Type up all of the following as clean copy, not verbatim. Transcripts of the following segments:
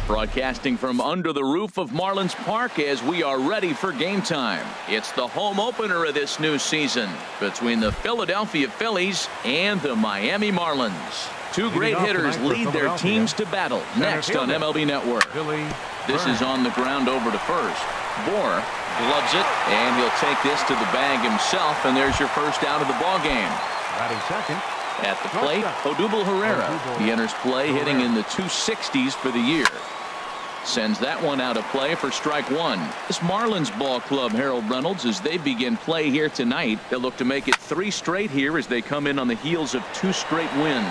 Broadcasting from under the roof of Marlins Park as we are ready for game time. It's the home opener of this new season between the Philadelphia Phillies and the Miami Marlins. Two great hitters lead their teams to battle next on MLB Network. This is on the ground over to first. Bohr gloves it, and he'll take this to the bag himself, and there's your first out of the ball game. Batting second. At the plate, Odubel Herrera. He enters play hitting in the 260s for the year. Sends that one out of play for strike one. This Marlins ball club, Harold Reynolds, as they begin play here tonight, they'll look to make it 3 straight here as they come in on the heels of 2 straight wins.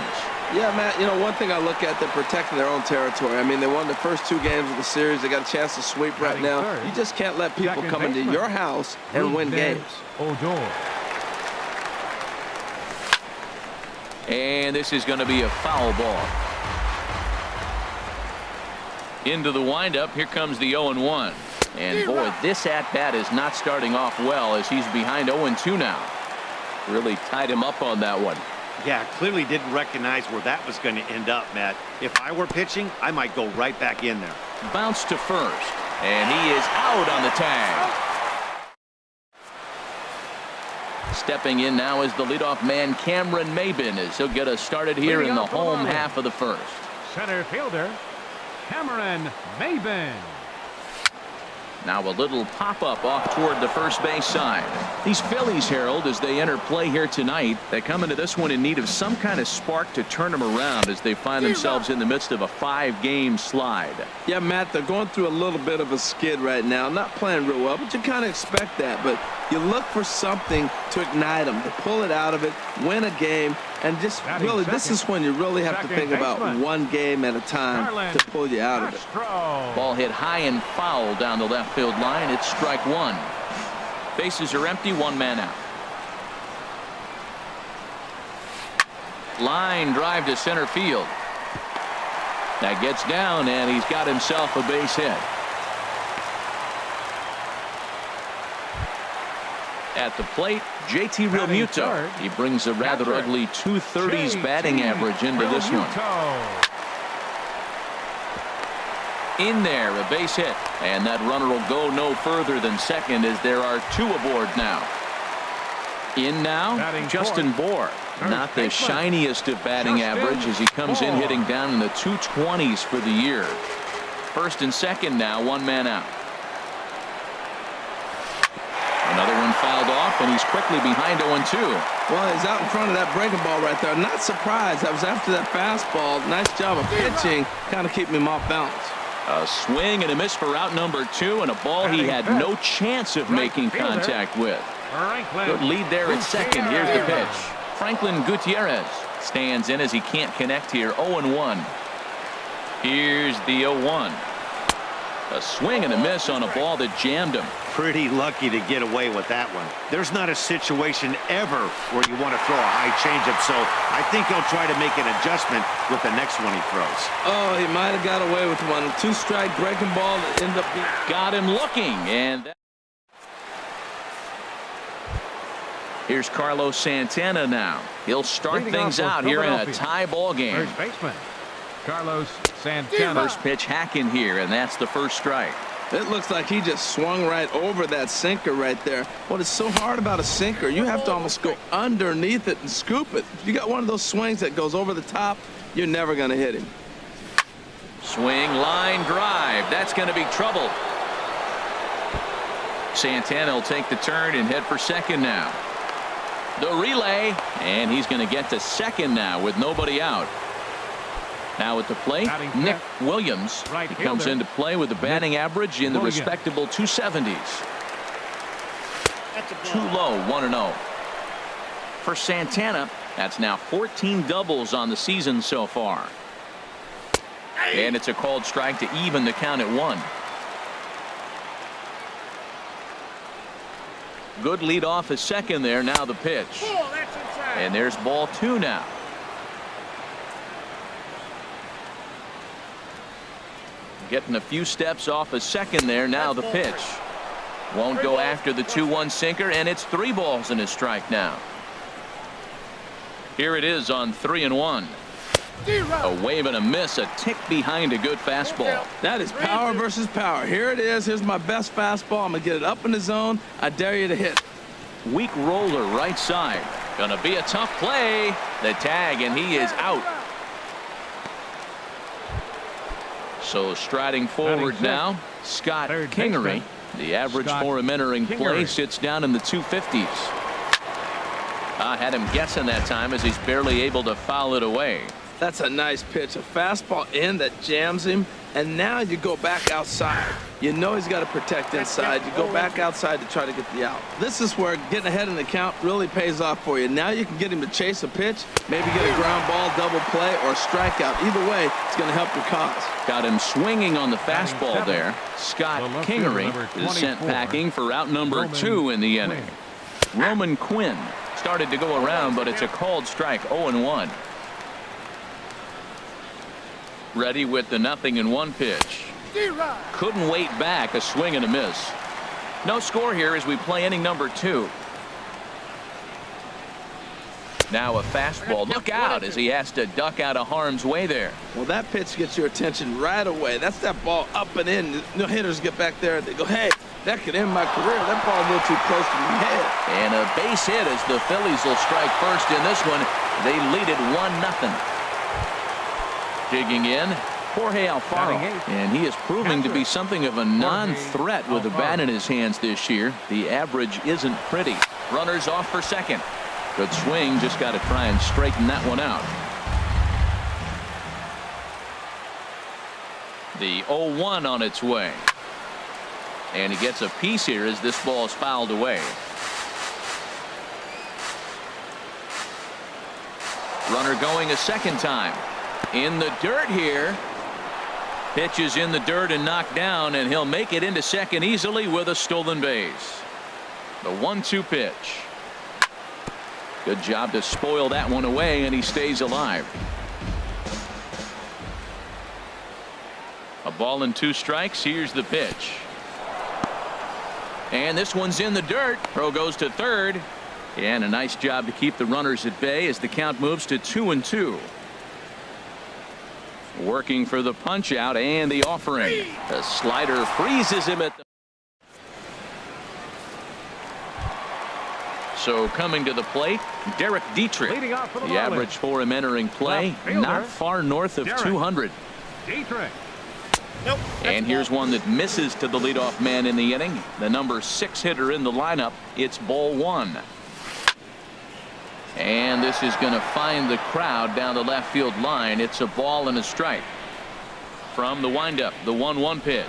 Yeah, Matt, you know, one thing I look at, they're protecting their own territory. I mean, they won the first 2 games of the series. They got a chance to sweep right now. You just can't let people come into your house and win games. And this is going to be a foul ball. Into the windup. Here comes the 0-1. And boy, this at-bat is not starting off well as he's behind 0-2 now. Really tied him up on that one. Yeah, clearly didn't recognize where that was going to end up, Matt. If I were pitching, I might go right back in there. Bounce to first. And he is out on the tag. Stepping in now is the leadoff man, Cameron Maybin, as he'll get us started here in the home half of the first. Center fielder, Cameron Maybin. Now a little pop-up off toward the first base side. These Phillies, Harold, as they enter play here tonight, they come into this one in need of some kind of spark to turn them around as they find themselves in the midst of a 5-game slide. Yeah, Matt, they're going through a little bit of a skid right now. Not playing real well, but you kind of expect that. But you look for something to ignite them, to pull it out of it, win a game, and just really, this is when you really have to think about one game at a time to pull you out of it. Ball hit high and foul down the left field line. It's strike one. Bases are empty, 1 man out. Line drive to center field. That gets down, and he's got himself a base hit. At the plate, JT Realmuto. He brings a rather ugly 230s batting average into this one. In there, a base hit, and that runner will go no further than second as there are 2 aboard now. In now, Justin Bohr. Not the shiniest of batting average as he comes in hitting down in the 220s for the year. First and second now, 1 man out. Another one fouled off, and he's quickly behind 0-2. Well, he's out in front of that breaking ball right there. Not surprised. That was after that fastball. Nice job of pitching, kind of keeping him off balance. A swing and a miss for out number 2, and a ball he had no chance of making contact with. Good lead there at second. Here's the pitch. Franklin Gutierrez stands in as he can't connect here. 0-1. Here's the 0-1. A swing and a miss on a ball that jammed him. Pretty lucky to get away with that one. There's not a situation ever where you want to throw a high changeup, so I think he'll try to make an adjustment with the next one he throws. Oh, he might have got away with one. A 2-strike breaking ball that ended up being... Got him looking, and here's Carlos Santana now. He'll start things out here in a tie ball game. First baseman Carlos Santana. First pitch hacking here, and that's the first strike. It looks like he just swung right over that sinker right there. What is so hard about a sinker, you have to almost go underneath it and scoop it. If you got one of those swings that goes over the top, you're never going to hit him. Swing, line drive. That's going to be trouble. Santana will take the turn and head for second now. The relay, and he's going to get to second now with nobody out. Now at the plate, Nick Williams. He comes into play with a batting average in the respectable 270s. Too low, 1-0. For Santana, that's now 14 doubles on the season so far. And it's a called strike to even the count at 1. Good lead off at second there. Now the pitch. And there's ball 2 now. Getting a few steps off a second there. Now the pitch. Won't go after the 2-1 sinker, and it's 3 balls and a strike now. Here it is on 3-1. A wave and a miss, a tick behind a good fastball. That is power versus power. Here it is. Here's my best fastball. I'm going to get it up in the zone. I dare you to hit. Weak roller right side. Gonna be a tough play. The tag, and he is out. So striding forward now, Scott Kingery. The average for him entering play sits down in the 250s. I had him guessing that time as he's barely able to foul it away. That's a nice pitch. A fastball in that jams him. And now you go back outside. You know he's got to protect inside. You go back outside to try to get the out. This is where getting ahead in the count really pays off for you. Now you can get him to chase a pitch, maybe get a ground ball, double play, or a strikeout. Either way, it's going to help your cause. Got him swinging on the fastball there. Scott Kingery is sent packing for out number 2 in the inning. Roman Quinn started to go around, but it's a called strike. 0-1. Ready with the 0-1 pitch. Couldn't wait back. A swing and a miss. No score here as we play inning number 2. Now a fastball. Look out as he has to duck out of harm's way there. Well, that pitch gets your attention right away. That's that ball up and in. No hitters get back there. They go, hey, that could end my career. That ball a little too close to my head. And a base hit as the Phillies will strike first in this one. They lead it 1-0. Digging in, Jorge Alfaro, and he is proving to be something of a non-threat with the bat in his hands this year. The average isn't pretty. Runners off for second. Good swing, just got to try and straighten that one out. The 0-1 on its way. And he gets a piece here as this ball is fouled away. Runner going a second time. In the dirt here. Pitch is in the dirt and knocked down, and he'll make it into second easily with a stolen base. The 1-2 pitch. Good job to spoil that one away, and he stays alive. A ball and 2 strikes. Here's the pitch. And this one's in the dirt. Throw goes to third. And a nice job to keep the runners at bay as the count moves to 2-2. Working for the punch out and the offering. The slider freezes him at the. So coming to the plate, Derek Dietrich. The average for him entering play, not far north of 200. Dietrich. Nope. And here's one that misses to the leadoff man in the inning. The number 6 hitter in the lineup. It's ball 1. And this is going to find the crowd down the left field line. It's a ball and a strike. From the windup, the 1-1 pitch.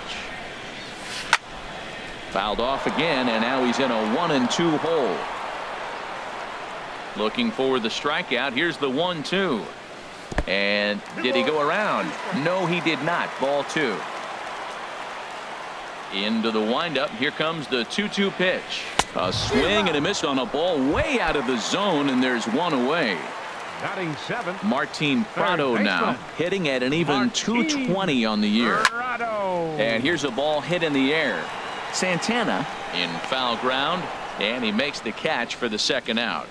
Fouled off again, and now he's in a 1-2 hole. Looking for the strikeout. Here's the 1-2. And did he go around? No, he did not. Ball 2. Into the windup. Here comes the 2-2 pitch. A swing and a miss on a ball way out of the zone, and there's one away. Batting 7. Martin Prado now hitting at an even 220 on the year. And here's a ball hit in the air. Santana in foul ground, and he makes the catch for the second out.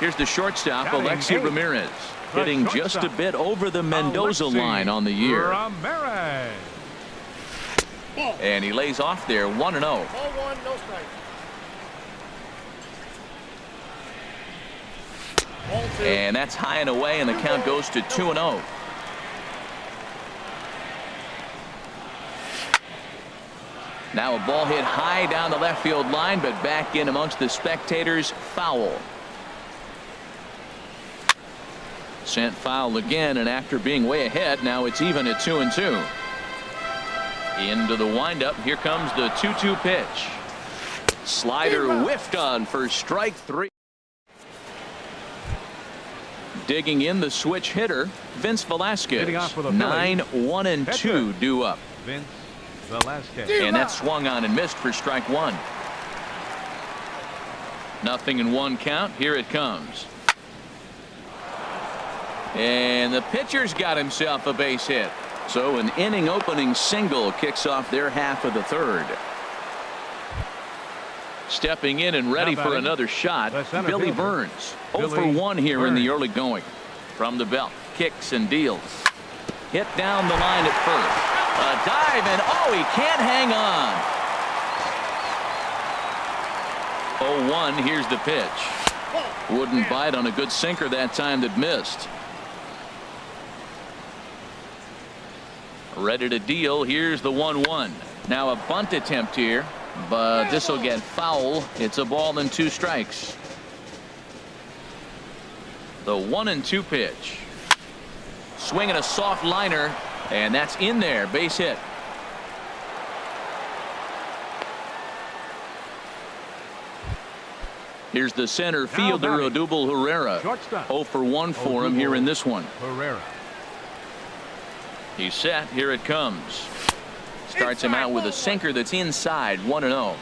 Here's the shortstop, Alexi Ramirez, hitting just a bit over the Mendoza line on the year. And he lays off there 1-0. Ball 1, no strike. Ball 2. And that's high and away, and the count goes to 2-0. Now a ball hit high down the left field line, but back in amongst the spectators. Foul. Sent foul again, and after being way ahead, now it's even at 2-2. Into the windup. Here comes the 2-2 pitch. Slider whiffed on for strike 3. Digging in the switch hitter, Vince Velasquez. 9-1-2 due up. Vince Velasquez. And that swung on and missed for strike 1. 0-1 count. Here it comes. And the pitcher's got himself a base hit. So an inning opening single kicks off their half of the third. Stepping in and ready for another shot, Billy Burns. 0 for 1 here in the early going. From the belt, kicks and deals. Hit down the line at first. A dive, and oh, he can't hang on. 0-1, here's the pitch. Wouldn't bite on a good sinker that time that missed. Ready to deal. Here's the 1-1. Now a bunt attempt here, but this will get foul. It's a ball and 2 strikes. The 1-2 pitch. Swinging a soft liner, and that's in there. Base hit. Here's the center fielder, Odubel Herrera. 0 for 1 for him here in this one. Herrera. He's set. Here it comes. Starts him out with a sinker that's inside. 1-0.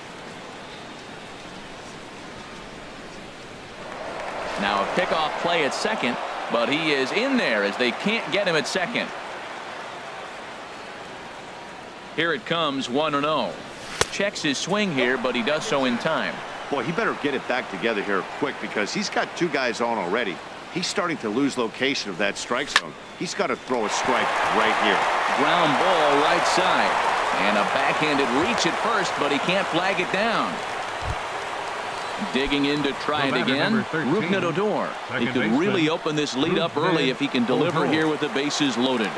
Now a pickoff play at second, but he is in there as they can't get him at second. Here it comes. 1-0. Checks his swing here, but he does so in time. Boy, he better get it back together here quick because he's got 2 guys on already. He's starting to lose location of that strike zone. He's got to throw a strike right here. Ground ball right side. And a backhanded reach at first, but he can't flag it down. Digging in to try it again. Rougned Odor. He could really open this lead up early if he can deliver here with the bases loaded.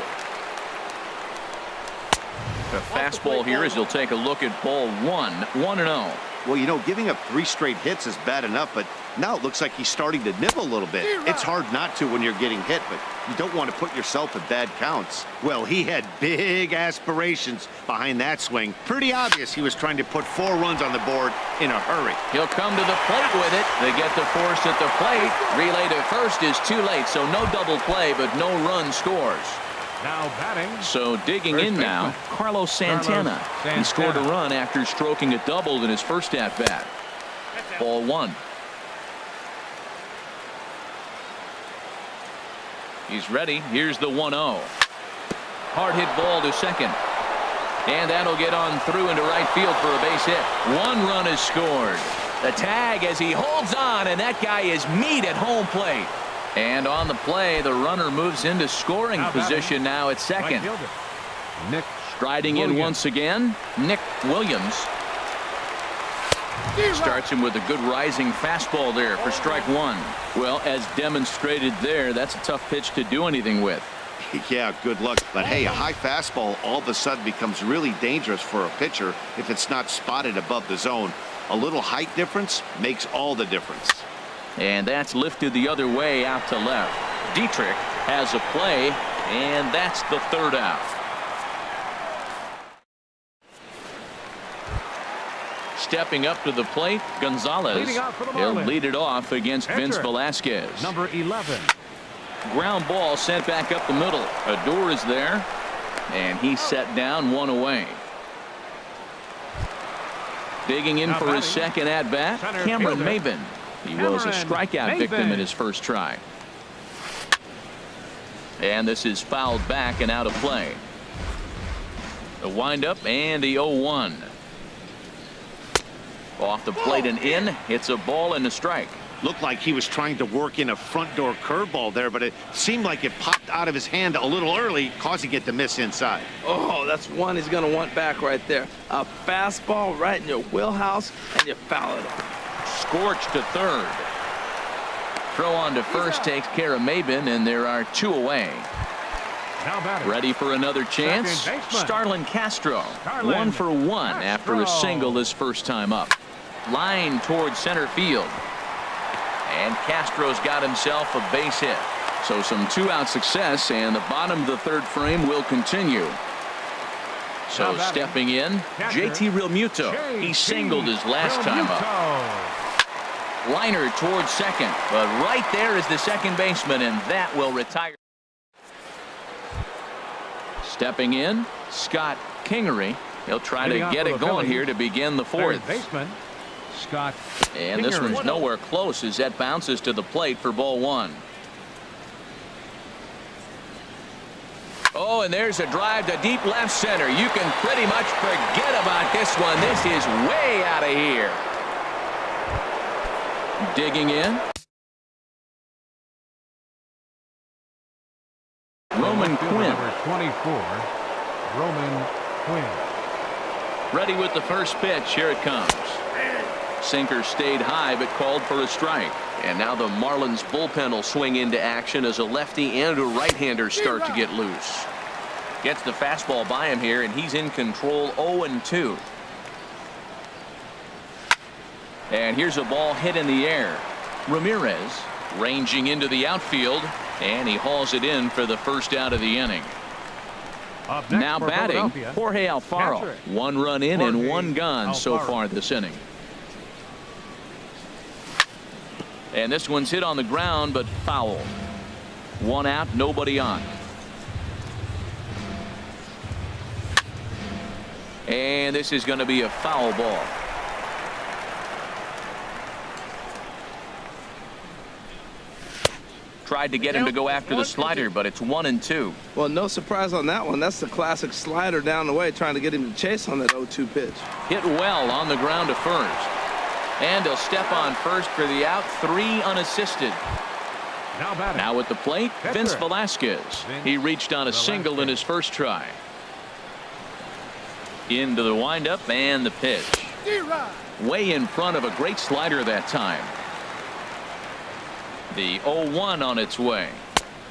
The fastball here as he'll take a look at ball 1. 1-0. Well, you know, giving up 3 straight hits is bad enough, but now it looks like he's starting to nibble a little bit. It's hard not to when you're getting hit, but you don't want to put yourself in bad counts. Well, he had big aspirations behind that swing. Pretty obvious he was trying to put 4 runs on the board in a hurry. He'll come to the plate with it. They get the force at the plate. Relay to first is too late, so no double play, but no run scores. Now batting. So digging in now, Carlos Santana. He scored a run after stroking a double in his first at bat. Ball 1. He's ready. Here's the 1-0. Hard hit ball to second. And that'll get on through into right field for a base hit. 1 run is scored. The tag as he holds on, and that guy is meat at home plate. And on the play, the runner moves into scoring position now at second. Nick Striding in once again, Nick Williams. Starts him with a good rising fastball there for strike 1. Well, as demonstrated there, that's a tough pitch to do anything with. Yeah, good luck. But hey, a high fastball all of a sudden becomes really dangerous for a pitcher if it's not spotted above the zone. A little height difference makes all the difference. And that's lifted the other way out to left. Dietrich has a play, and that's the 3rd out. Stepping up to the plate, Gonzalez. He'll lead it off against Vince Velasquez. Number 11. Ground ball sent back up the middle. Odor is there, and he's set down 1 away. Digging in for his second at bat, Cameron Maybin. He was a strikeout victim in his first try. And this is fouled back and out of play. The windup and the 0-1. Off the plate and in. It's a ball and a strike. Looked like he was trying to work in a front door curveball there, but it seemed like it popped out of his hand a little early, causing it to miss inside. Oh, that's one he's going to want back right there. A fastball right in your wheelhouse, and you foul it off. Scorched to third. Throw on to first takes care of Maybin, and there are 2 away. Ready for another chance? Starlin Castro. 1 for 1 after a single his first time up. Line towards center field. And Castro's got himself a base hit. So some 2-out success, and the bottom of the 3rd frame will continue. So stepping in, JT Realmuto. He singled his last time up. Liner towards second, but right there is the second baseman, and that will retire. Stepping in, Scott Kingery. He'll try to get it going here to begin the 4th. Baseman Scott. And this one's nowhere close as that bounces to the plate for ball 1. Oh, and there's a drive to deep left center. You can pretty much forget about this one. This is way out of here. Digging in. 24, Roman Quinn. Ready with the first pitch. Here it comes. Sinker stayed high but called for a strike. And now the Marlins bullpen will swing into action as a lefty and a right-hander start to get loose. Gets the fastball by him here, and he's in control. 0-2. And here's a ball hit in the air. Ramirez ranging into the outfield, and he hauls it in for the first out of the inning. Up next Now for batting, Philadelphia, Jorge Alfaro. catcher, 1 run in and Jorge 1 gone so Alfaro. far this inning. And this one's hit on the ground, but foul. 1 out, nobody on. And this is going to be a foul ball. Tried to get him to go after the slider, but it's 1-2. Well, no surprise on that one. That's the classic slider down the way, trying to get him to chase on that 0-2 pitch. Hit well on the ground to first. And he'll step on first for the out. 3 unassisted. Now batting. Now at the plate, Catcher. Vince Velasquez. He reached on a single in his first try. Into the windup and the pitch. Way in front of a great slider that time. The 0-1 on its way.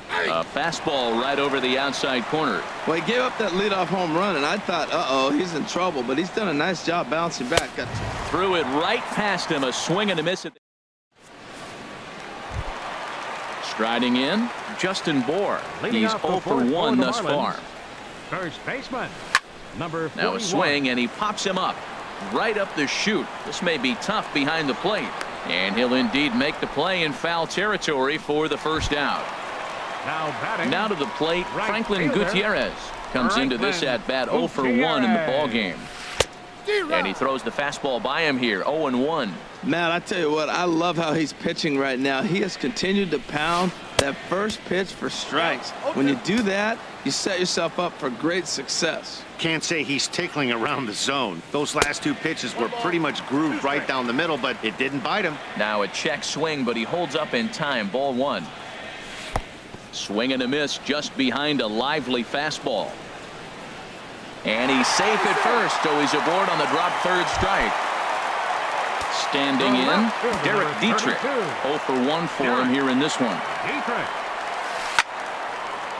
A fastball right over the outside corner. Well, he gave up that leadoff home run, and I thought, uh-oh, he's in trouble. But he's done a nice job bouncing back. Threw it right past him. A swing and a miss. Striding in, Justin Bohr. Leading He's off the 0 for fourth 1 for the thus Marlins. far. First baseman, number 41. Now a swing, and he pops him up. Right up the chute. This may be tough behind the plate. And he'll indeed make the play in foul territory for the first out. Now batting. Now to the plate, Right Franklin fielder, Gutierrez comes into this Franklin at bat 0 for 1 in the ball game. D-Rod. And he throws the fastball by him here. 0-1. Man, I tell you what, I love how he's pitching right now. He has continued to pound that first pitch for strikes. When you do that, you set yourself up for great success. Can't say he's tickling around the zone. Those last 2 pitches were pretty much grooved right down the middle, but it didn't bite him. Now a check swing, but he holds up in time. Ball 1. Swing and a miss just behind a lively fastball. And he's safe at first, so he's aboard on the drop third strike. Standing in, Derek Dietrich. 0 for 1 for him here in this one. Dietrich.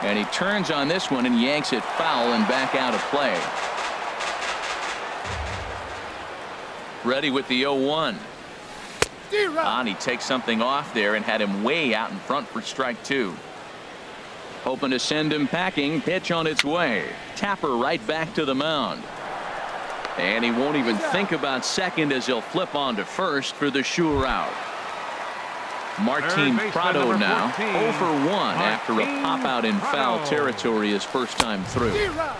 And he turns on this one and yanks it foul and back out of play. Ready with the 0-1. D-Rod. He takes something off there and had him way out in front for strike 2. Hoping to send him packing. Pitch on its way. Tapper right back to the mound. And he won't even think about second as he'll flip on to first for the sure out. Martin baseman Prado number now 14, 0 for 1 after a Martin pop out in foul Prado. territory his first time through. D-Rod.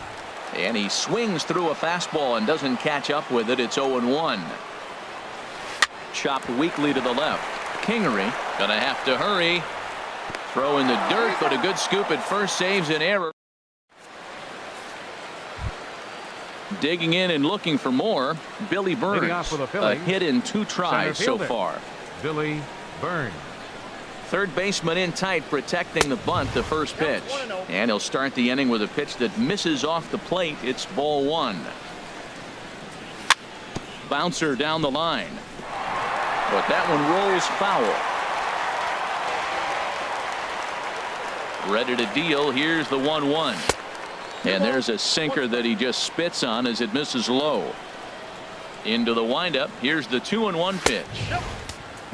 And he swings through a fastball and doesn't catch up with it. It's 0-1. Chopped weakly to the left. Kingery gonna have to hurry. Throw in the dirt, but a good scoop at first saves an error. Digging in and looking for more, Billy Leading off Burns. for the A Phillies, hit in 2 tries center so fielder. far. Billy Burns. Third baseman in tight, protecting the bunt, the first pitch. And he'll start the inning with a pitch that misses off the plate. It's ball 1. Bouncer down the line. But that one rolls foul. Ready to deal. Here's the 1-1. And there's a sinker that he just spits on as it misses low. Into the windup. Here's the 2-1 pitch.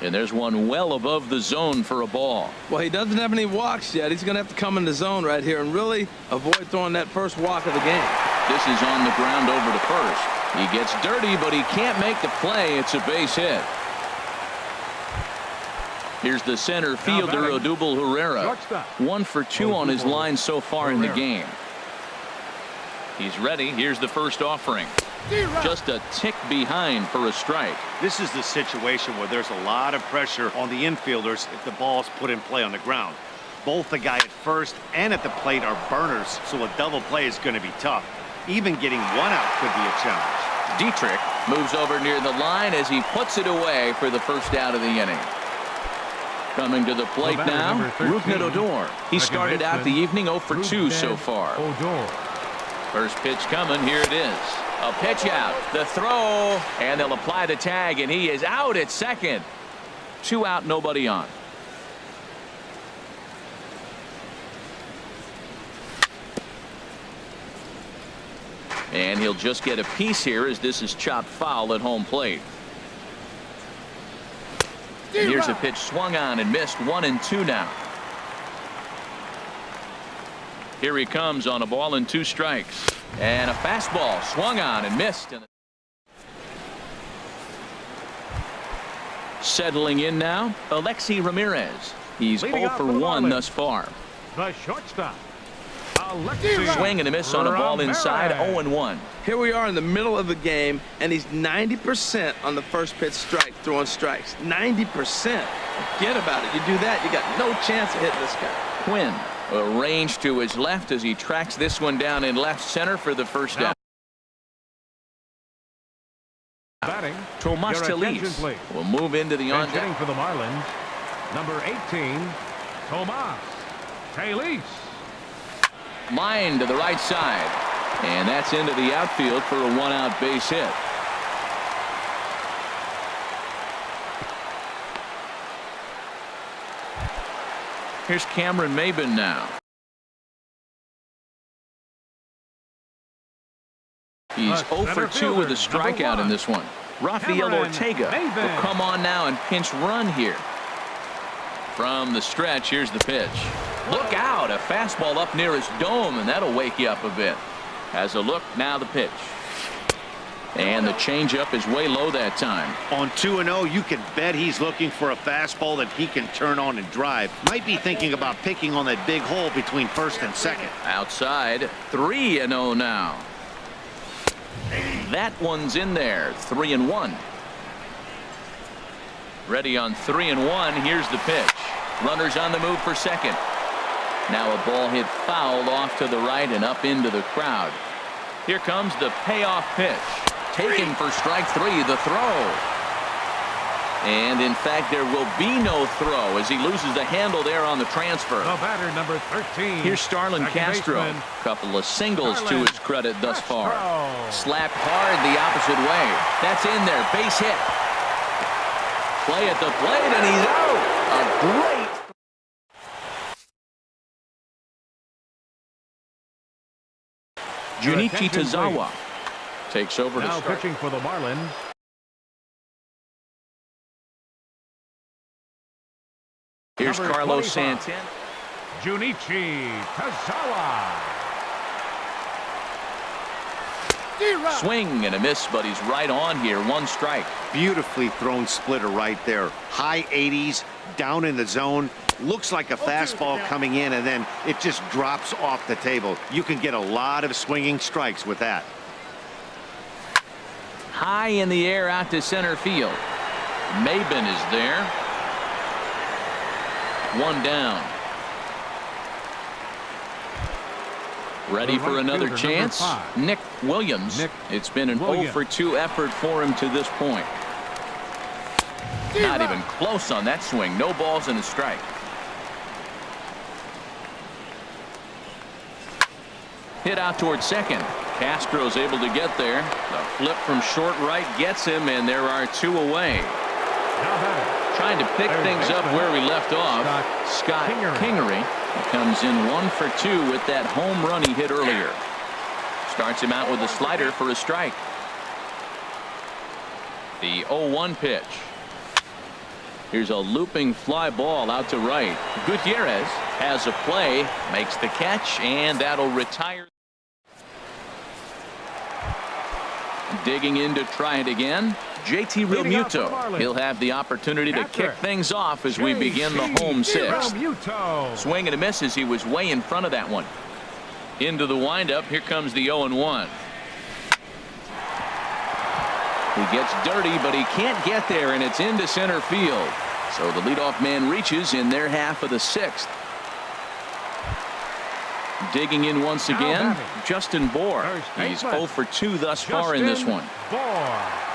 And there's one well above the zone for a ball. Well, he doesn't have any walks yet. He's going to have to come in the zone right here and really avoid throwing that first walk of the game. This is on the ground over to first. He gets dirty, but he can't make the play. It's a base hit. Here's the center fielder, batting, Odubel Herrera. shortstop, 1 for 2 on his Odubel line so far in the Herrera. game. He's ready. Here's the first offering. D-Rod. Just a tick behind for a strike. This is the situation where there's a lot of pressure on the infielders if the ball's put in play on the ground. Both the guy at first and at the plate are burners, so a double play is going to be tough. Even getting 1 out could be a challenge. Dietrich moves over near the line as he puts it away for the first out of the inning. Coming to the plate batter, now, number 13, Rougned Odor. He second started out the baseman, evening 0 for 2 so far. Odor. First pitch coming. Here it is. A pitch out. The throw. And they'll apply the tag, and he is out at second. 2 out, nobody on. And he'll just get a piece here as this is chopped foul at home plate. And here's a pitch swung on and missed. 1-2 now. Here he comes on a ball and 2 strikes. And a fastball swung on and missed. Settling in now, Alexi Ramirez. He's Leading 0 for 1 thus far. The shortstop, Alexi Swing and a miss on a ball inside. Ramirez. 0-1. Here we are in the middle of the game, and he's 90% on the first pitch strike, throwing strikes. 90%. Forget about it. You do that, you got no chance of hitting this guy. Quinn arranged to his left as he tracks this one down in left center for the first down. Batting, Tomas your attention, Telis please. will move into the on Hitting deck. for the Marlins, number 18, Tomas Telis. Line to the right side. And that's into the outfield for a 1-out base hit. Here's Cameron Maben now. He's 0 for 2 with a strikeout in this one. Rafael Cameron Ortega Maben. will come on now and pinch run here. From the stretch, here's the pitch. Look out, a fastball up near his dome, and that'll wake you up a bit. Has a look, now the pitch. And the changeup is way low that time. On 2-0, you can bet he's looking for a fastball that he can turn on and drive. Might be thinking about picking on that big hole between first and second. Outside, 3-0 now. That one's in there, 3-1. Ready on 3-1. Here's the pitch. Runners on the move for second. Now a ball hit foul off to the right and up into the crowd. Here comes the payoff pitch. Taken for strike 3, the throw. And in fact, there will be no throw as he loses the handle there on the transfer. The batter, number 13. Here's Starlin second Castro. baseman, Couple of singles to Starlin his credit thus far. Castro. Slapped hard the opposite way. That's in there. Base hit. Play at the plate, and he's out. A great. Junichi attention, Tazawa takes over to Now start. pitching for the Marlins, Here's number Carlos 25. Santana. Junichi Tazawa. Swing and a miss, but he's right on here. 1 strike. Beautifully thrown splitter right there. High 80s, down in the zone. Looks like a fastball coming in, and then it just drops off the table. You can get a lot of swinging strikes with that. High in the air out to center field. Maben is there. 1 down. Ready The for right another fielder, chance. number 5. Nick Williams. It's been an 0 Williams. for 2 effort for him to this point. Not even close on that swing. No balls and a strike. Hit out towards second. Castro's able to get there. The flip from short right gets him, and there are 2 away. Now batting, Trying to pick Third things up baseman, where we left off. Scott Kingery comes in 1 for 2 with that home run he hit earlier. Starts him out with a slider for a strike. The 0-1 pitch. Here's a looping fly ball out to right. Gutierrez has a play, makes the catch, and that'll retire. Digging in to try it again. JT Leading off for the Realmuto. Marlins. He'll have the opportunity to Catcher, kick things off as we begin the home 6th. Realmuto. Swing and a miss as he was way in front of that one. Into the windup. Here comes the 0-1. He gets dirty, but he can't get there, and it's into center field. So the leadoff man reaches in their half of the 6th. Digging in once Now again, batting. Justin Bohr. First He's baseman. 0 for 2 thus far in this Justin one. Bohr.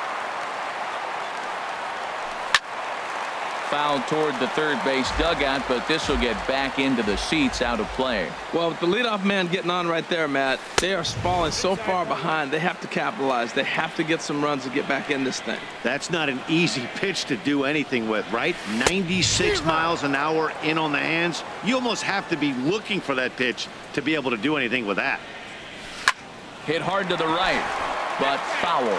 fouled toward the third base dugout, but this will get back into the seats, out of play. Well, with the leadoff man getting on right there, Matt, they are falling so far behind. They have to capitalize. They have to get some runs to get back in this thing. That's not an easy pitch to do anything with, right? 96 miles an hour in on the hands. You almost have to be looking for that pitch to be able to do anything with that. Hit hard to the right, but foul.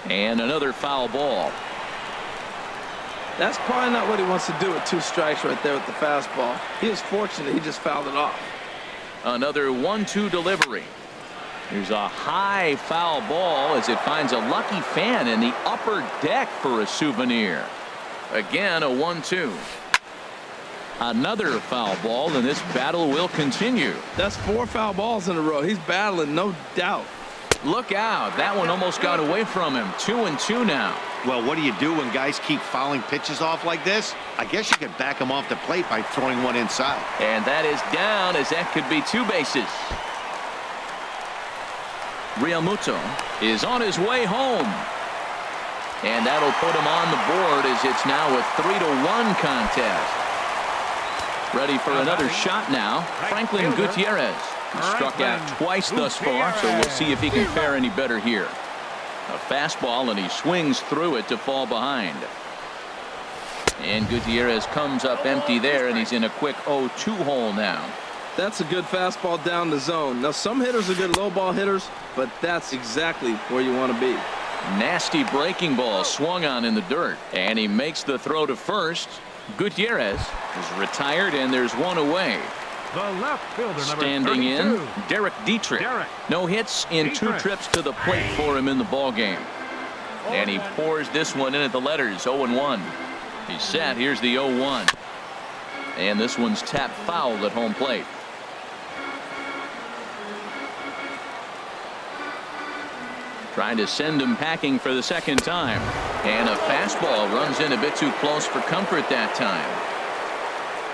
And another foul ball. That's probably not what he wants to do with 2 strikes right there with the fastball. He was fortunate. He just fouled it off. Another 1-2 delivery. Here's a high foul ball as it finds a lucky fan in the upper deck for a souvenir. Again, a 1-2. Another foul ball, and this battle will continue. That's 4 foul balls in a row. He's battling, no doubt. Look out. That one almost got away from him. 2-2 now. Well, what do you do when guys keep fouling pitches off like this? I guess you could back them off the plate by throwing one inside. And that is down, as that could be 2 bases. Realmuto is on his way home. And that'll put him on the board as it's now a 3-1 contest. Ready for another shot now. Franklin Gutierrez. He struck out twice thus far, so we'll see if he can fare any better here. A fastball, and he swings through it to fall behind. And Gutierrez comes up empty there, and he's in a quick 0-2 hole now. That's a good fastball down the zone. Now, some hitters are good low ball hitters, but that's exactly where you want to be. Nasty breaking ball swung on in the dirt, and he makes the throw to first. Gutierrez is retired, and there's one away. The left fielder, number Standing 32. in, Derek Dietrich. No hits in 2 trips to the plate for him in the ball game. And he pours this one in at the letters. 0-1. He's set. Here's the 0-1. And this one's tapped foul at home plate. Trying to send him packing for the second time. And a fastball runs in a bit too close for comfort that time.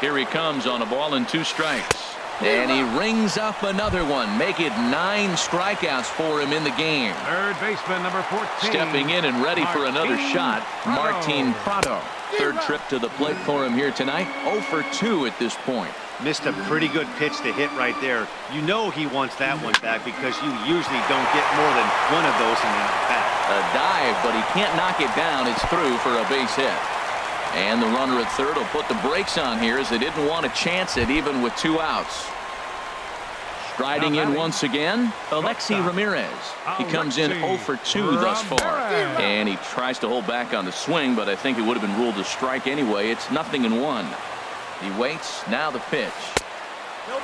Here he comes on a ball and 2 strikes. And he rings up another one. Make it 9 strikeouts for him in the game. Third baseman, number 14. Stepping in and ready for another shot, Martin Prado. Third trip to the plate for him here tonight. 0 for 2 at this point. Missed a pretty good pitch to hit right there. You know he wants that one back because you usually don't get more than one of those in the bat. A dive, but he can't knock it down. It's through for a base hit. And the runner at third will put the brakes on here as they didn't want to chance it even with 2 outs. Striding in once again, Alexi Ramirez. He comes in 0 for 2 thus far. And he tries to hold back on the swing, but I think it would have been ruled a strike anyway. It's 0-1. He waits. Now the pitch.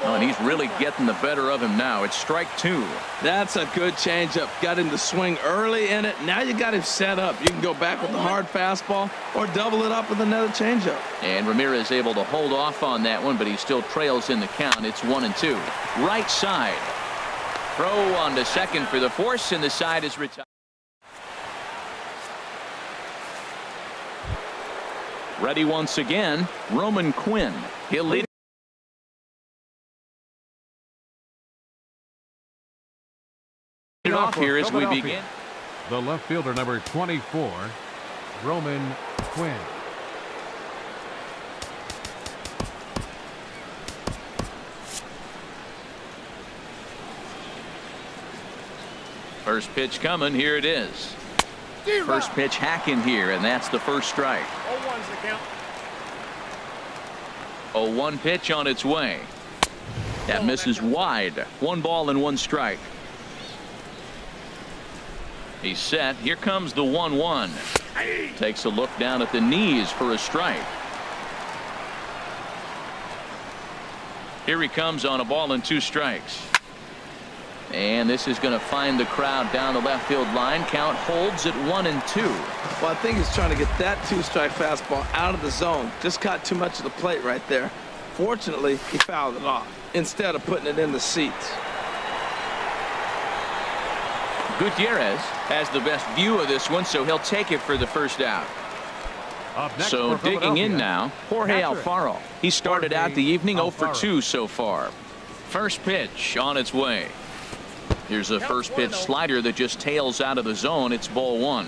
Oh, and he's really getting the better of him now. It's strike 2. That's a good changeup. Got him to swing early in it. Now you got him set up. You can go back with the hard fastball or double it up with another changeup. And Ramirez able to hold off on that one, but he still trails in the count. It's 1-2. Right side. Throw on to second for the force, and the side is retired. Ready once again, Roman Quinn. He'll lead it off here as we begin. The left fielder, number 24, Roman Quinn. First pitch coming. Here it is. First pitch hacking here, and that's the first strike. 0-1's the count. 0-1 pitch on its way. That misses wide. 1 ball and 1 strike. He's set. Here comes the 1-1. Takes a look down at the knees for a strike. Here he comes on a ball and 2 strikes. And this is going to find the crowd down the left field line. Count holds at 1-2. Well, I think he's trying to get that 2-strike fastball out of the zone. Just caught too much of the plate right there. Fortunately, he fouled it off instead of putting it in the seats. Gutierrez has the best view of this one, so he'll take it for the first out. So digging in now, Jorge Alfaro. He started out the evening 0 for 2 so far. First pitch on its way. Here's a first pitch slider that just tails out of the zone. It's ball one.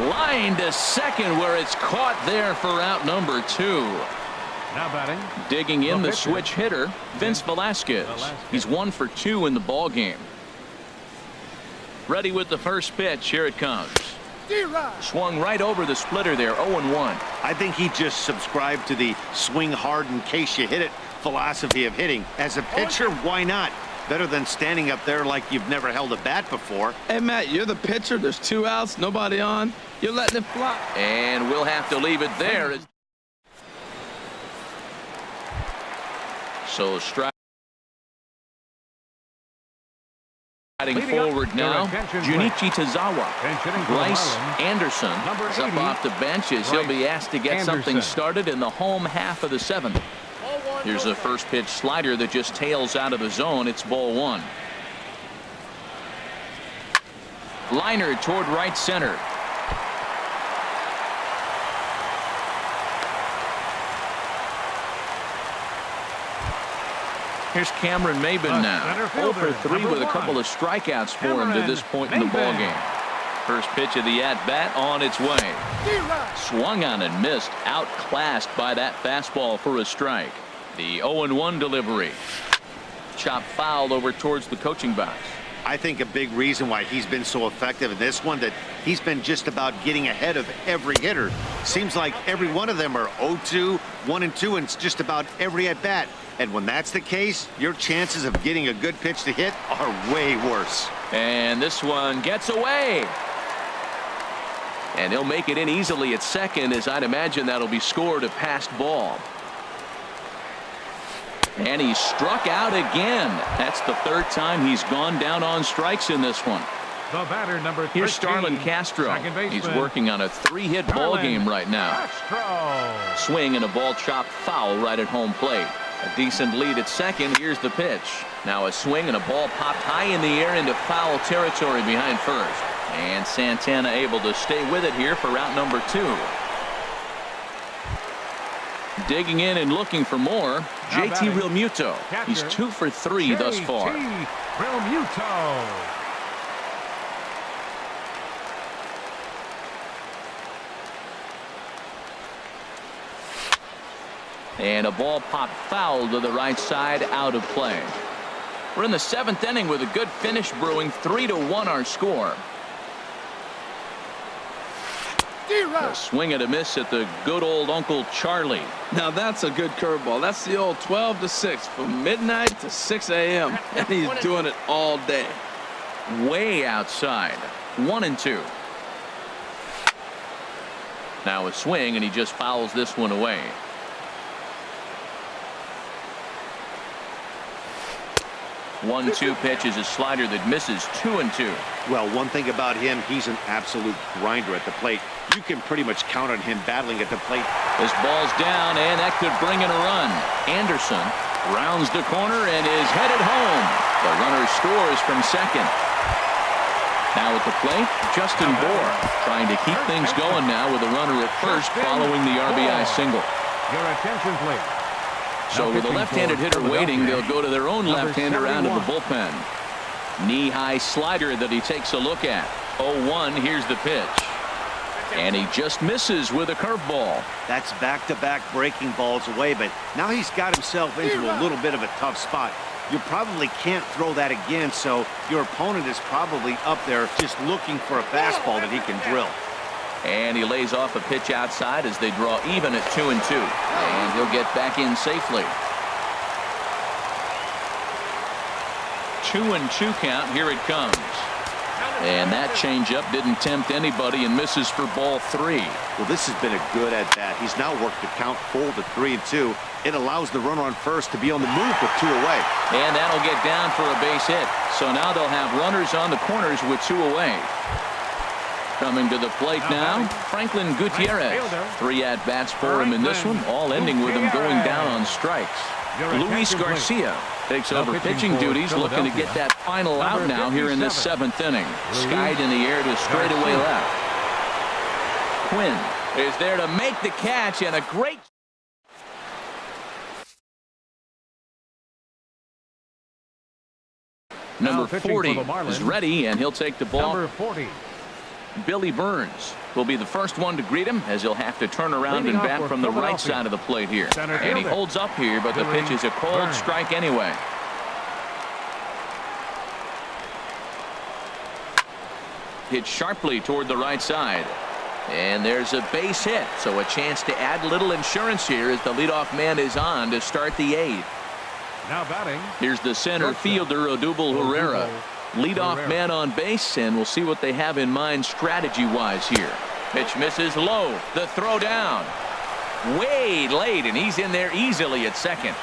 Line to second where it's caught there for out number 2. Now batting. Digging in The the pitcher. switch hitter, Vince Velasquez. He's 1 for 2 in the ball game. Ready with the first pitch. Here it comes. Swung right over the splitter there. 0-1. I think he just subscribed to the swing hard in case you hit it philosophy of hitting. As a pitcher, why not? Better than standing up there like you've never held a bat before. Hey, Matt, you're the pitcher. There's 2 outs, nobody on. You're letting it fly. And we'll have to leave it there. So striding forward now, Junichi Tazawa. Bryce Anderson is up off the bench as he'll be asked to get something started in the home half of the 7th. Here's a first pitch slider that just tails out of the zone. It's ball 1. Liner toward right center. Here's Cameron Maben now. 0 for 3 with a couple of strikeouts for him to this point in the ball game. First pitch of the at-bat on its way. Swung on and missed. Outclassed by that fastball for a strike. The 0-1 delivery. Chop foul over towards the coaching box. I think a big reason why he's been so effective in this one that he's been just about getting ahead of every hitter. Seems like every one of them are 0-2, 1-2, and it's just about every at-bat. And when that's the case, your chances of getting a good pitch to hit are way worse. And this one gets away. And he'll make it in easily at second, as I'd imagine that'll be scored a passed ball. And he struck out again. That's the 3rd time he's gone down on strikes in this one. The batter, number 13. Here's Starlin Castro. He's working on a 3-hit ball game right now. Castro. Swing and a ball chopped foul right at home plate. A decent lead at second. Here's the pitch. Now a swing and a ball popped high in the air into foul territory behind first. And Santana able to stay with it here for out number 2. Digging in and looking for more, JT Realmuto. He's 2 for 3 thus far. Realmuto. And a ball popped foul to the right side, out of play. We're in the 7th inning with a good finish brewing. 3-1 our score. A swing and a miss at the good old Uncle Charlie. Now that's a good curveball. That's the old 12 to 6 from midnight to 6 a.m. and he's doing it all day. Way outside. 1-2. Now a swing and he just fouls this one away. 1-2 pitch is a slider that misses. 2-2. Well, one thing about him, he's an absolute grinder at the plate. You can pretty much count on him battling at the plate. This ball's down, and that could bring in a run. Anderson rounds the corner and is headed home. The runner scores from second. Now at the plate, Justin Bohr trying to keep things going now with a runner at first following the RBI single. Your attention, please. So with a left-handed hitter waiting, they'll go to their own left-hander out of the bullpen. Knee-high slider that he takes a look at. 0-1, here's the pitch. And he just misses with a curveball. That's back-to-back breaking balls away, but now he's got himself into a little bit of a tough spot. You probably can't throw that again, so your opponent is probably up there just looking for a fastball that he can drill. And he lays off a pitch outside as they draw even at 2-2. And he'll get back in safely. 2-2 count. Here it comes. And that changeup didn't tempt anybody and misses for ball 3. Well, this has been a good at-bat. He's now worked the count full to 3-2. It allows the runner on first to be on the move with 2 away. And that'll get down for a base hit. So now they'll have runners on the corners with 2 away. Coming to the plate now, Franklin Gutierrez. 3 at-bats for him in this one, all ending with him going down on strikes. Luis Garcia takes over pitching duties, looking to get that final out now here in this 7th inning. Skied in the air to straightaway left. Quinn is there to make the catch, and a great Number pitching 40 for the Marlins. is ready, and he'll take the ball. Number 40. Billy Burns will be the first one to greet him, as he'll have to turn around Leading and off bat for from the right Philadelphia. side of the plate here. Center And he fielder. holds up here, but the Billy pitch is a cold Burns. strike anyway. Hit sharply toward the right side. And there's a base hit, so a chance to add little insurance here as the leadoff man is on to start the 8th. Now batting. Here's the center Shortstop. fielder, Odubel Herrera. Leadoff Herrera. man on base, and we'll see what they have in mind strategy-wise here. Pitch misses low. The throw down. Way late, and he's in there easily at second.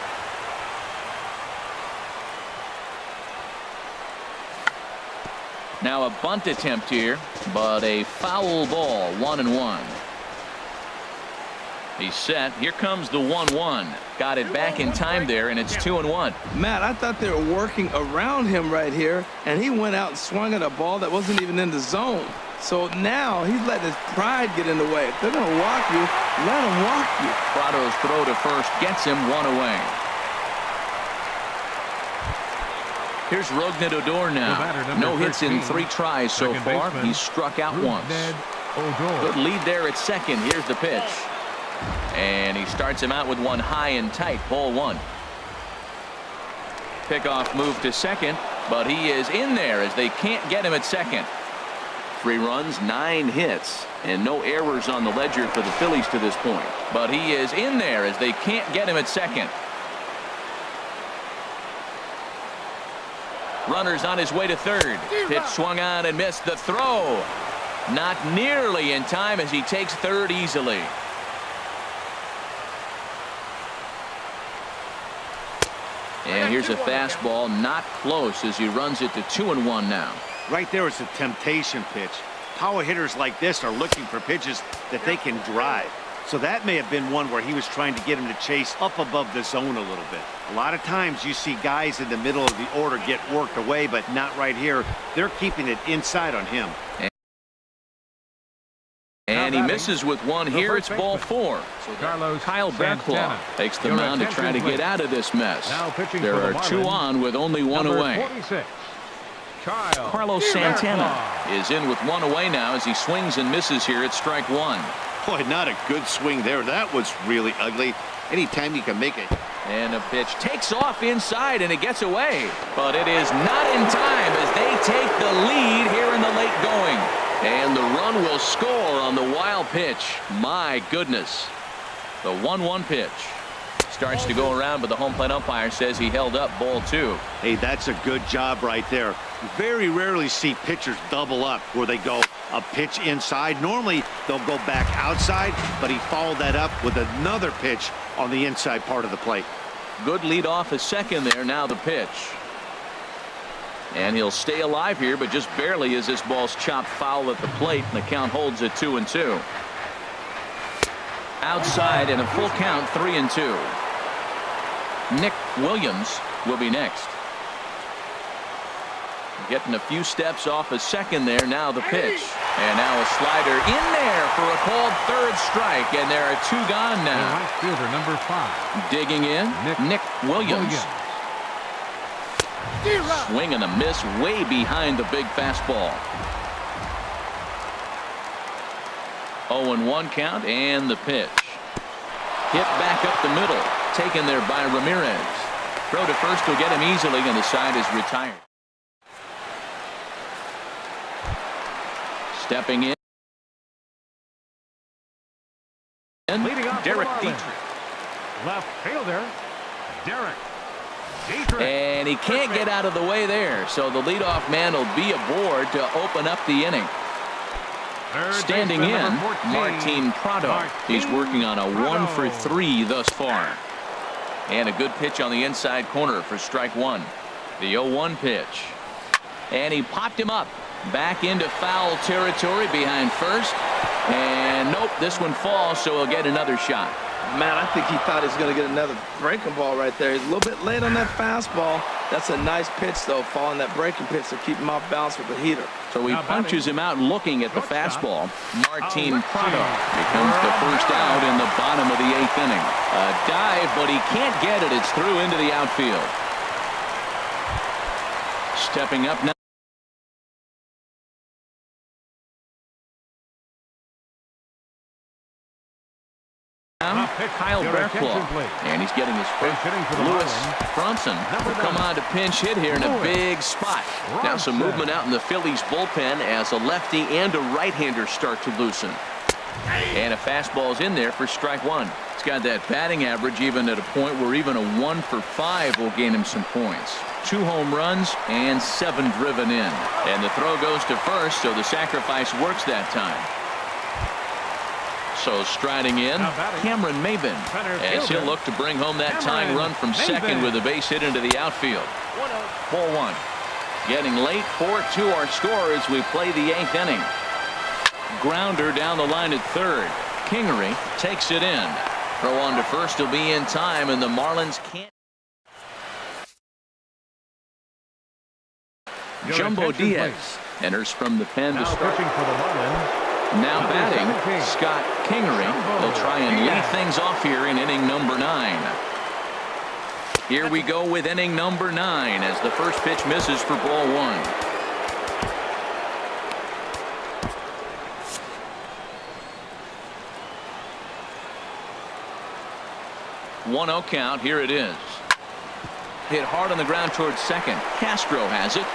Now a bunt attempt here, but a foul ball, 1-1. He's set. Here comes the 1-1. Got it back in time there, and it's 2-1. Matt, I thought they were working around him right here, and he went out and swung at a ball that wasn't even in the zone. So now he's letting his pride get in the way. If they're going to walk you, let them walk you. Prado's throw to first gets him 1 away. Here's Rougned Odor now. batter, number No hits in 13, 3 tries so second far. baseman, He's struck out once. Rougned Odor. Good lead there at second. Here's the pitch. And he starts him out with one high and tight. Ball 1. Pickoff move to second, but he is in there as they can't get him at second. 3 runs, 9 hits, and no errors on the ledger for the Phillies to this point. But he is in there as they can't get him at second. Runner's on his way to third. Pitch swung on and missed. The throw not nearly in time as he takes third easily. And here's a fastball not close as he runs it to 2-1 now. Right there is a temptation pitch. Power hitters like this are looking for pitches that they can drive. So that may have been one where he was trying to get him to chase up above the zone a little bit. A lot of times you see guys in the middle of the order get worked away, but not right here. They're keeping it inside on him. And he misses with one here. It's ball 4. So Kyle Barklaw takes the mound to try to get out of this mess. There are 2 on with only 1 away. 46. Carlos Santana is in with 1 away now as he swings and misses here at strike 1. Boy, not a good swing there. That was really ugly. Anytime you can make it. And a pitch takes off inside and it gets away. But it is not in time as they take the lead here in the late going. And the run will score on the wild pitch. My goodness. The 1-1 pitch. Starts to go around, but the home plate umpire says he held up ball 2. Hey, that's a good job right there. You very rarely see pitchers double up where they go a pitch inside. Normally they'll go back outside, but he followed that up with another pitch on the inside part of the plate. Good lead off a second there. Now the pitch. And he'll stay alive here, but just barely as this ball's chopped foul at the plate, and the count holds at 2-2. Outside and a full count, 3-2. Nick Williams will be next. Getting a few steps off a second there. Now the pitch. And now a slider in there for a called third strike. And there are 2 gone now. Right fielder, number 5. Digging in, Nick Williams. Swing and a miss way behind the big fastball. 0-1 count and the pitch. Hit back up the middle. Taken there by Ramirez. Throw to first will get him easily, and the side is retired. Stepping in. Leading off Derek for the Marlins. Dietrich. Left fielder, Derek Dietrich. And he can't get out of the way there, so the leadoff man will be aboard to open up the inning. Third Standing baseman, in, number 14, Martin Prado. He's working on a 1-for-3 thus far. And a good pitch on the inside corner for strike 1. The 0-1 pitch. And he popped him up. Back into foul territory behind first. And nope, this one falls, so he'll get another shot. Man, I think he thought he was going to get another breaking ball right there. He's a little bit late on that fastball. That's a nice pitch, though, following that breaking pitch to keep him off balance with the heater. So he punches him out looking at the fastball. Martin Prado becomes the first out in the bottom of the 8th inning. A dive, but he can't get it. It's through into the outfield. Stepping up now. Kyle Bearclaw, and he's getting his first. Lewis Bronson will come on to pinch hit here in a big spot. Now some movement out in the Phillies bullpen as a lefty and a right-hander start to loosen. And a fastball's in there for strike one. He's got that batting average even at a point where even a 1 for 5 will gain him some points. 2 home runs and 7 driven in. And the throw goes to first, so the sacrifice works that time. So striding in, Cameron Maben, as he'll look to bring home that tying run from second with a base hit into the outfield. 4-1. Getting late, 4-2 our score as we play the 8th inning. Grounder down the line at third. Kingery takes it in. Throw on to first will be in time, and the Marlins can't. Jumbo Diaz enters from the pen to start. Pitching for the Marlins. Now batting, Scott Kingery. He'll try and lead things off here in inning number 9. Here we go with inning number 9 as the first pitch misses for ball 1. One-0 count. Here it is. Hit hard on the ground towards second. Castro has it.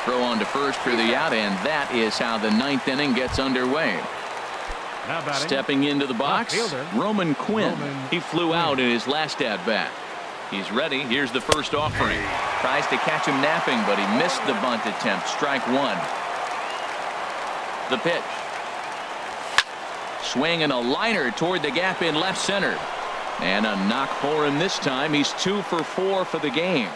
Throw on to first for the out, and that is how the 9th inning gets underway. Stepping into the box, Roman Quinn. He flew out in his last at-bat. He's ready. Here's the first offering. Tries to catch him napping, but he missed the bunt attempt. Strike one. The pitch. Swing and a liner toward the gap in left center. And a knock for him this time. He's 2 for 4 for the game.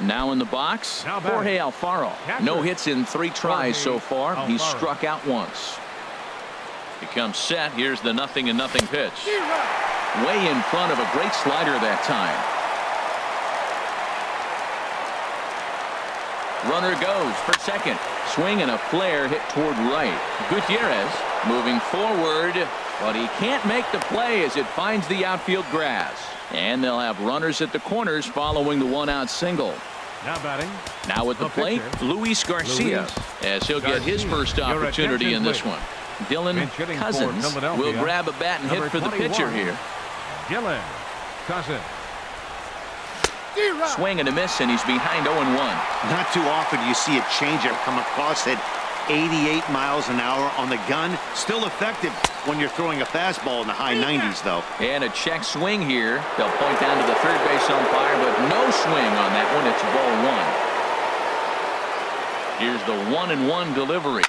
Now in the box, Jorge Alfaro. No hits in 3 tries so far. He's struck out once. He comes set. Here's the 0-0 pitch. Way in front of a great slider that time. Runner goes for second. Swing and a flare hit toward right. Gutierrez moving forward, but he can't make the play as it finds the outfield grass. And they'll have runners at the corners following the 1-out single. Now batting. Now at the plate, Luis Garcia, as he'll get his first opportunity in this one. Dylan Cousins will grab a bat and hit for the pitcher here. Dylan Cousins. Swing and a miss, and he's behind 0-1. Not too often you see a changeup come across at 88 miles an hour on the gun. Still effective when you're throwing a fastball in the high 90s, though. And a check swing here. They'll point down to the third base umpire, but no swing on that one. It's ball 1. Here's the 1-1 delivery.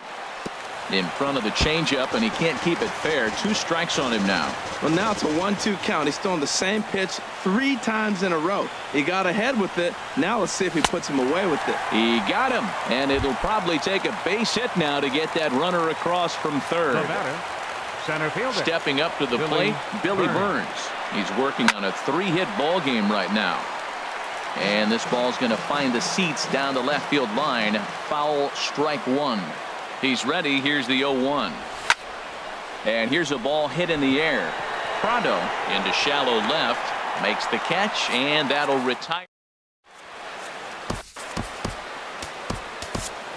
In front of the changeup, and he can't keep it fair. 2 strikes on him now. Well, now it's a 1-2 count. He's throwing the same pitch 3 times in a row. He got ahead with it. Now let's see if he puts him away with it. He got him, and it'll probably take a base hit now to get that runner across from third. Center fielder. Stepping up to the plate, Billy Burns. He's working on a 3-hit ball game right now. And this ball's going to find the seats down the left field line. Foul, strike 1. He's ready. Here's the 0-1. And here's a ball hit in the air. Prado into shallow left. Makes the catch, and that'll retire.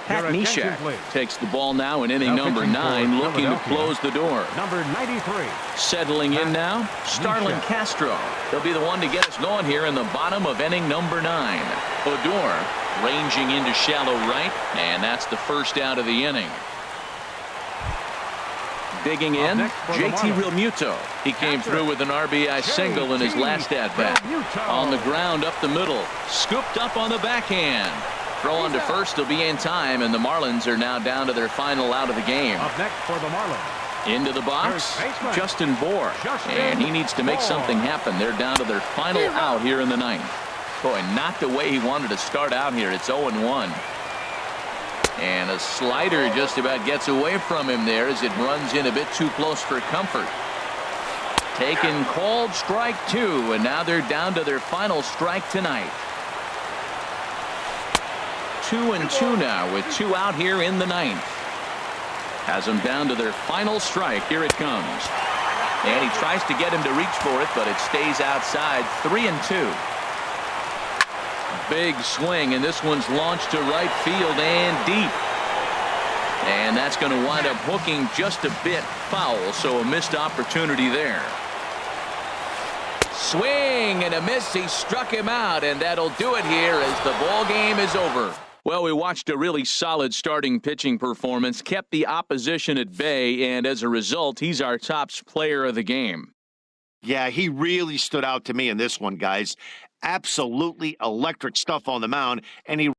Pat Neshek takes the ball now in inning number 9, looking to close the door. Number 93. Settling in now, Starlin Castro. He'll be the one to get us going here in the bottom of inning number 9. Odor ranging into shallow right, and that's the first out of the inning. Digging in, JT Realmuto. He came through with an RBI single in his last at-bat. On the ground up the middle, scooped up on the backhand. Throw on to first will be in time, and the Marlins are now down to their final out of the game. Up next for the Marlins. Into the box, Justin Bour, and he needs to make something happen. They're down to their final out here in the 9th. Boy, not the way he wanted to start out here. It's 0-1. And a slider just about gets away from him there as it runs in a bit too close for comfort. Taken, called, strike 2, and now they're down to their final strike tonight. 2-2 now with 2 out here in the 9th. Has them down to their final strike. Here it comes. And he tries to get him to reach for it, but it stays outside. 3-2. Big swing, and this one's launched to right field and deep. And that's going to wind up hooking just a bit foul, so a missed opportunity there. Swing and a miss. He struck him out, and that'll do it here as the ball game is over. Well, we watched a really solid starting pitching performance, kept the opposition at bay, and as a result, he's our top player of the game. Yeah, he really stood out to me in this one, guys. Absolutely electric stuff on the mound, and he